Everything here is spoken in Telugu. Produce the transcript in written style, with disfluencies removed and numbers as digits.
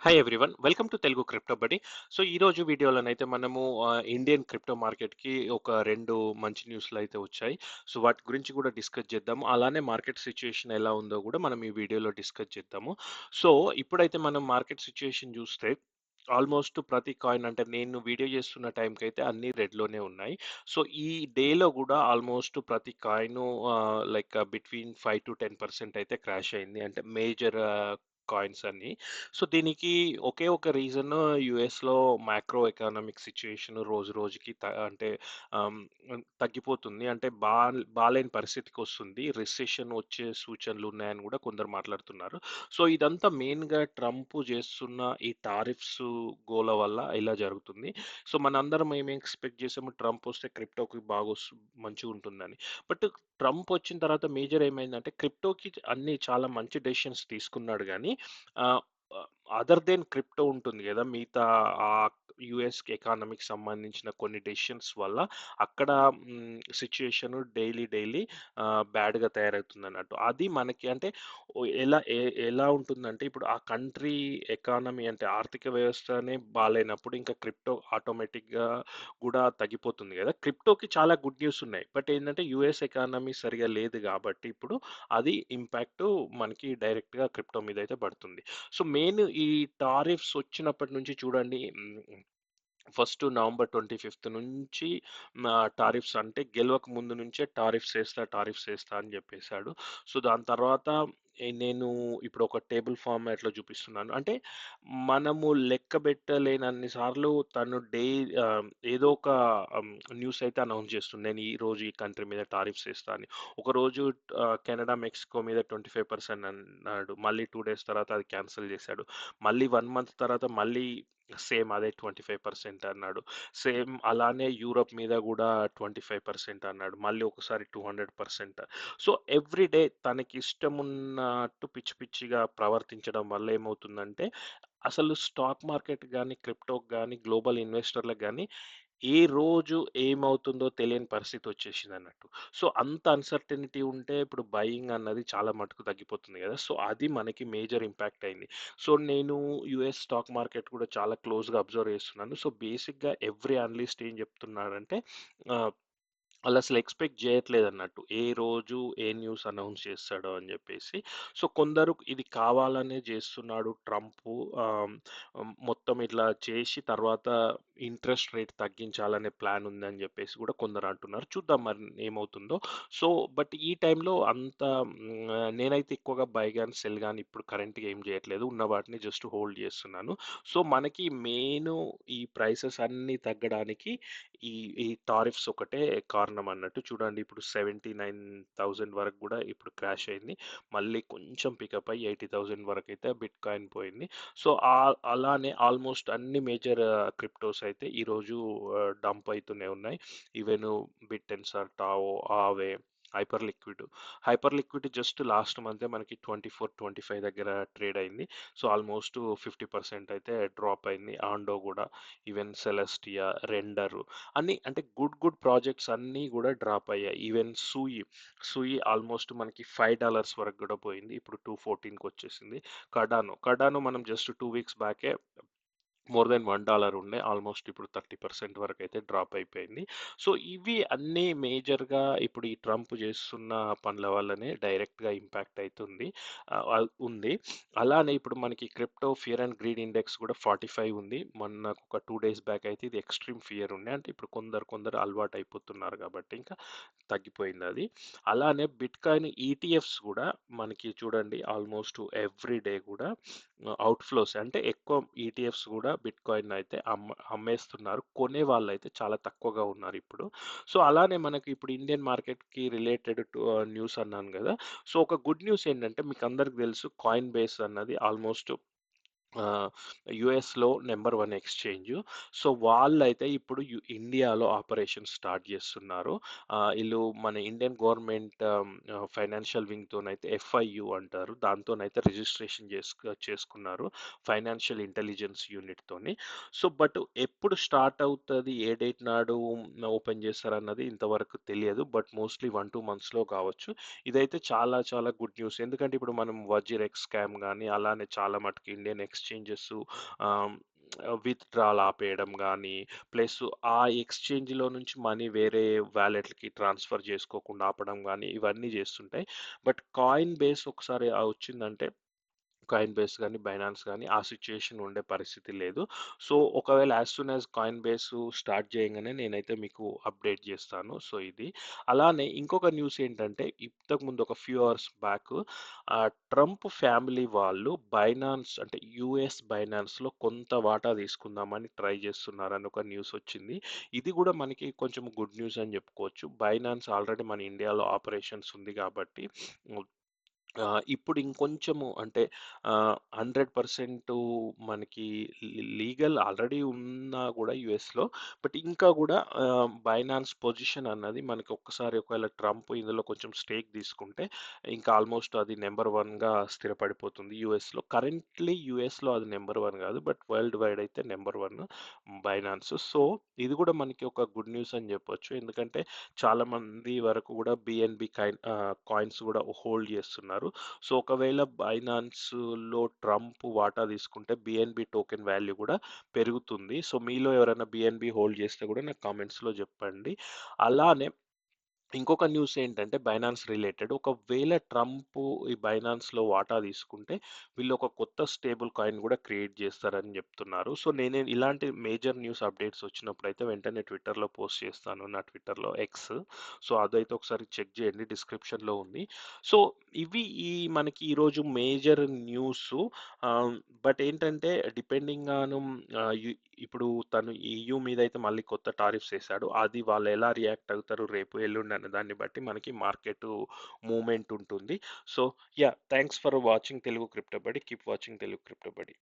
Hi everyone. Welcome to Telugu crypto బడి. సో, ఈరోజు వీడియోలోనైతే మనము ఇండియన్ క్రిప్టో మార్కెట్‌కి ఒక 2 మంచి న్యూస్‌లయితే వచ్చాయి. సో, వాటి గురించి కూడా డిస్కస్ చేద్దాము. అలానే మార్కెట్ సిట్యుయేషన్ ఎలా ఉందో కూడా మనం ఈ వీడియోలో డిస్కస్ చేద్దాము. సో, ఇప్పుడైతే మనం మార్కెట్ సిట్యుయేషన్ చూస్తే ఆల్మోస్ట్ ప్రతి కాయిన్ అంటే నేను వీడియో చేస్తున్న టైంకైతే అన్నీ రెడ్‌లోనే ఉన్నాయి. సో, ఈ డేలో కూడా ఆల్మోస్ట్ ప్రతి కాయిను లైక్ బిట్వీన్ 5-10% అయితే క్రాష్ అయింది. అంటే మేజర్ కాయిన్స్ అన్నీ. సో, దీనికి ఒకే ఒక రీజన్ యూఎస్‌లో మాక్రో ఎకనామిక్ సిట్యుయేషన్ రోజు రోజుకి అంటే ఆహ్, తగ్గిపోతుంది. అంటే బాలేని పరిస్థితికొస్తుంది. రిసెషన్ వచ్చే సూచనలు ఉన్నాయని గూడా కొందరు మాట్లాడుతున్నారు. సో, ఇదంతా మెయిన్‌గా ట్రంప్ చేస్తున్న ఈ టారిఫ్స్ గోల వల్ల ఇలా జరుగుతుంది. సో, మనందరం ఏమి ఎక్స్‌పెక్ట్ చేసాము ట్రంప్ వస్తే క్రిప్టోకి మంచిగుంటుందని. బట్ ట్రంప్ వచ్చిన తర్వాత మేజర్ ఏమైందంటే క్రిప్టోకి అన్ని చాలా మంచి డెసిషన్స్ తీసుకున్నాడు గానీ ఆహ్, ఆహ్, అదర్ దెన్ క్రిప్టో ఉంటుంది గదా! మిగతా యూఎస్ ఎకానమీకి సంబంధించిన కొన్ని డెసిషన్స్ వల్ల అక్కడ సిట్యుయేషన్ డైలీ బ్యాడ్‌గా తయారవుతుందన్నట్టు. అది మనకి అంటే ఎలా ఉంటుందంటే ఇప్పుడు ఆ కంట్రీ ఎకానమీ అంటే ఆర్థిక వ్యవస్థనే బాలేనప్పుడు ఇంకా క్రిప్టో ఆటోమేటిక్‌గా గూడా తగ్గిపోతుంది గదా! క్రిప్టోకి చాలా గుడ్ న్యూస్ ఉన్నాయి. బట్ ఏంటంటే యూఎస్ ఎకానమీ సరిగ్గా లేదు గాబట్టి ఇప్పుడు అది ఇంపాక్టు మనకి డైరెక్ట్‌గా క్రిప్టో మీదయితే పడుతుంది. సో, మెయిన్ ఈ టారిఫ్స్ వచ్చినప్పటి నుంచి చూడండి ఫస్ట్ నవంబర్ 25 నుంచి టారిఫ్స్ అంటే గెలవక ముందు నుంచే టారిఫ్స్ ఏస్తా అని జెప్పేసాడు. సో, దాని తర్వాత నేను ఇప్పుడు ఒక టేబుల్ ఫార్మాట్‌లో చూపిస్తున్నాను. అంటే మనము లెక్కబెట్టలేనన్ని సార్లు తను ఏదో ఒక న్యూస్ అయితే అనౌన్స్ చేస్తుంది. నేను ఈరోజు ఈ కంట్రీ మీద టారిఫ్స్ ఏస్తా అని. ఒకరోజు కెనడా, మెక్సికో మీద 25% అన్నాడు. మళ్ళీ 2 డేస్ తర్వాత అది క్యాన్సెల్ చేశాడు. మళ్ళీ 1 మంత్ తర్వాత మళ్ళీ సేమ్ అదే 25% అన్నాడు. సేమ్ అలానే యూరప్ మీద గూడా 25% అన్నాడు. మళ్ళీ ఒకసారి 200%. సో, ఎవ్రీ డే తనకిష్టమున్నట్టు పిచ్చి పిచ్చిగా ప్రవర్తించడం వల్ల ఏమవుతుందంటే, అసలు స్టాక్ మార్కెట్ గాని, క్రిప్టోకి గాని, గ్లోబల్ ఇన్వెస్టర్‌లకు గాని ఏ రోజు ఏమవుతుందో తెలియని పరిస్థితొచ్చేసిందన్నట్టు. సో, అంత అన్‌సర్టెనిటీ ఉంటే ఇప్పుడు బయింగ్ అన్నది చాలా మటుకు తగ్గిపోతుంది గదా! సో, అది మనకి మేజర్ ఇంపాక్ట్ అయింది. సో, నేను యూఎస్ స్టాక్ మార్కెట్ కూడా చాలా క్లోజ్‌గా అబ్జర్వ్ చేస్తున్నాను. సో, బేసిక్‌గా ఎవ్రి అనలిస్ట్ ఏం చెప్తున్నాడంటే ఆహ్ ఆళ్ళసలు ఎక్స్‌పెక్ట్ జేయట్లేదన్నట్టు. ఏ రోజు ఏ న్యూస్ అనౌన్స్ చేస్తాడో అని జెప్పేసి. సో, కొందరు ఇది కావాలనే జేస్తున్నాడు ట్రంపు. ఆహ్, మొత్తం ఇట్లా చేసి తర్వాత ఇంట్రెస్ట్ రేట్ తగ్గించాలనే ప్లాన్ ఉందని జెప్పేసి గూడా కొందరంటున్నారు. చూద్దాం మరి ఏమవుతుందో. సో, బట్ ఈ టైంలో అంత నేనైతే ఎక్కువగా బై గాని, సెల్ గాని ఇప్పుడు కరెంట్‌గా ఏం జేయట్లేదు. ఉన్న వాటిని జస్ట్ హోల్డ్ జేస్తున్నాను. సో, మనకి మెయిను ఈ ప్రైసెస్ అన్నీ తగ్గడానికి ఈ ఈ టారిఫ్స్ ఒకటే కారణం అన్నట్టు. చూడండి ఇప్పుడు 79,000 వరకు గూడా ఇప్పుడు క్రాష్ అయింది. మళ్ళీ కొంచెం పికప్ అయ్యి 80,000 వరకైతే బిట్‌కాయిన్ పోయింది. సో, అలానే ఆల్మోస్ట్ అన్ని మేజర్ క్రిప్టోస్ అయితే ఈరోజు డంప్ అయితూనే ఉన్నాయి. Even Bittensor, TAO, Aave, Hyperliquid just last మంతే మనకి 24, 25 దగ్గర ట్రేడ్ అయింది. సో, ఆల్మోస్ట్ 50% అయితే డ్రాప్ అయింది. ఆండో గూడా, ఈవెన్ సెలెస్టియా, రెండర్ అన్నీ అంటే గుడ్ ప్రాజెక్ట్స్ అన్నీ గూడా డ్రాప్ అయ్యాయి. ఈవెన్ సూయి ఆల్మోస్ట్ మనకి $5 వరకు గూడా పోయింది. ఇప్పుడు 214కొచ్చేసింది. కర్డానో మనం జస్ట్ 2 వీక్స్ బ్యాకే మోర్ దెన్ $1 ఉండే. ఆల్మోస్ట్ ఇప్పుడు 30% వరకైతే డ్రాప్ అయిపోయింది. సో, ఇవి అన్నీ మేజర్‌గా ఇప్పుడు ఈ ట్రంప్ చేస్తున్న పనుల వల్లనే డైరెక్ట్‌గా ఇంపాక్ట్ అయితుంది. ఉంది. అలానే ఇప్పుడు మనకి crypto fear and greed index కూడా 45 ఉంది. మొన్న ఒక 2 డేస్ బ్యాక్ అయితే ఇది ఎక్స్‌ట్రీమ్ ఫియర్ ఉండే. అంటే ఇప్పుడు కొందరు అలవాటయిపోతున్నారు కాబట్టి ఇంకా తగ్గిపోయిందది. అలానే బిట్‌కాయిన్ ఈటీఎఫ్స్ గూడా మనకి చూడండి ఆల్మోస్ట్ ఎవ్రీ డే గూడా అవుట్‌ఫ్లోస్ అంటే ఎక్కువ ఈటీఎఫ్స్ గూడా బిట్‌కాయిన్ అయితే అమ్మేస్తున్నారు. కొనేవాళ్ళైతే చాలా తక్కువగా ఉన్నారిప్పుడు. సో, అలానే మనకి ఇప్పుడు ఇండియన్ మార్కెట్‌కి రిలేటెడ్ న్యూస్ అన్నాను గదా! సో, ఒక గుడ్ న్యూస్ ఏంటంటే మీకందరికి తెలుసు కాయిన్ బేస్ అన్నది ఆల్మోస్ట్ ఆహ్, యూఎస్‌లో నంబర్ 1 ఎక్స్‌చేంజ్. సో, వాళ్ళైతే ఇప్పుడు ఇండియాలో ఆపరేషన్స్ స్టార్ట్ జేస్తున్నారు. ఈళ్ళు మన ఇండియన్ గవర్నమెంట్ ఫైనాన్షియల్ వింగ్‌తోనైతే ఎఫ్ఐయు అంటారు. దాంతోనైతే రిజిస్ట్రేషన్ చేసుకున్నారు. ఫైనాన్షియల్ ఇంటెలిజెన్స్ యూనిట్‌తోని. సో, బట్ ఎప్పుడు స్టార్ట్ అవుతది? ఏ డేట్ నాడు ఓపెన్ చేస్తారన్నది ఇంతవరకు తెలియదు. బట్ మోస్ట్‌లీ 1, 2 మంత్స్‌లో కావచ్చు. ఇదైతే చాలా చాలా గుడ్ న్యూస్. ఎందుకంటే ఇప్పుడు మనం వజ్జిరెక్స్ స్కామ్ గాని, అలానే చాలా మటుకు ఇండియన్ ఎక్స్‌చేంజెస్ ఆహ్, విత్‌డ్రాల్ ఆపేయడం గానీ, ప్లస్ ఆ ఎక్స్‌చేంజ్‌లో నుంచి మనీ వేరే వాలెట్‌లకి ట్రాన్స్‌ఫర్ చేసుకోకుండా ఆపడం గానీ, ఇవన్నీ చేస్తుంటాయి. బట్ కాయిన్ బేస్ ఒకసారి వచ్చిందంటే కాయిన్ బేస్ గానీ, బైనాన్స్ గానీ ఆ సిట్యుయేషన్ ఉండే పరిస్థితి లేదు. సో, ఒకవేళ as soon as Coinbase start చేయంగానే నేనైతే మీకు అప్డేట్ చేస్తాను. సో, ఇది. అలానే ఇంకొక న్యూస్ ఏంటంటే ఇంతకుముందు ఒక few hours back Trump family వాళ్ళు బైనాన్స్ అంటే యూఎస్ బైనాన్స్‌లో కొంత వాటా తీసుకుందామని ట్రై చేస్తున్నారని ఒక న్యూస్ వచ్చింది. ఇది కూడా మనకి కొంచెం గుడ్ న్యూస్ అని చెప్పుకోవచ్చు. బైనాన్స్ ఆల్రెడీ మన ఇండియాలో ఆపరేషన్స్ ఉంది కాబట్టి ఇప్పుడు ఇంకొంచెము అంటే 100% మనకి లీగల్ ఆల్రెడీ ఉన్నా గూడా యూఎస్‌లో. బట్ ఇంకా గూడా బైనాన్స్ పొజిషన్ అన్నది మనకి ఒక్కసారి ఒకవేళ ట్రంప్ ఇందులో కొంచెం స్టేక్ తీసుకుంటే ఇంకా ఆల్మోస్ట్ అది నంబర్ 1గా స్థిరపడిపోతుంది యూఎస్‌లో. కరెంట్‌లీ యూఎస్‌లో అది నంబర్ 1 గాదు. బట్ వరల్డ్ వైడ్ అయితే నంబర్ 1 బైనాన్స్. సో, ఇది గూడా మనకి ఒక గుడ్ న్యూస్ అని జెప్పొచ్చు. ఎందుకంటే చాలామంది వరకు గూడా బీఎన్‌బీ కాయిన్స్ గూడా హోల్డ్ జేస్తున్నారు. సో, ఒకవేళ బైనాన్స్‌లో ట్రంప్ వాటా తీసుకుంటే బీఎన్‌బీ టోకెన్ వాల్యూ గూడా పెరుగుతుంది. సో, మీలో ఎవరైనా బీఎన్‌బీ హోల్డ్ చేస్తే గూడా నాకు కామెంట్స్‌లో జెప్పండి. అలానే ఇంకొక న్యూస్ ఏంటంటే బైనాన్స్ రిలేటెడ్. ఒకవేళ ట్రంప్ ఈ బైనాన్స్‌లో వాటా తీసుకుంటే వీళ్ళు ఒక కొత్త స్టేబుల్ కాయిన్ గూడా క్రియేట్ చేస్తారని జెప్తున్నారు. సో, నేను ఇలాంటి మేజర్ న్యూస్ అప్డేట్స్ వచ్చినప్పుడైతే వెంటనే ట్విట్టర్‌లో పోస్ట్ చేస్తాను. నా ట్విట్టర్‌లో ఎక్స్. సో, అదైతే ఒకసారి చెక్ చేయండి. డిస్క్రిప్షన్‌లో ఉంది. సో, ఇవి మనకి ఈరోజు మేజర్ న్యూసు. ఆహ్, బట్ ఏంటంటే డిపెండింగ్ ఆన్ ఆహ్, యు ఇప్పుడు తను ఈయూ మీదయితే మళ్ళీ కొత్త టారిఫ్స్ ఏసాడు. అది వాళ్ళు ఎలా రియాక్ట్ అవుతారు రేపు, ఎల్లుండి అనే దాన్ని బట్టి మనకి మార్కెటు మూవ్‌మెంట్ ఉంటుంది. So, yeah! Thanks for watching Telugu crypto buddy. Keep watching Telugu crypto body.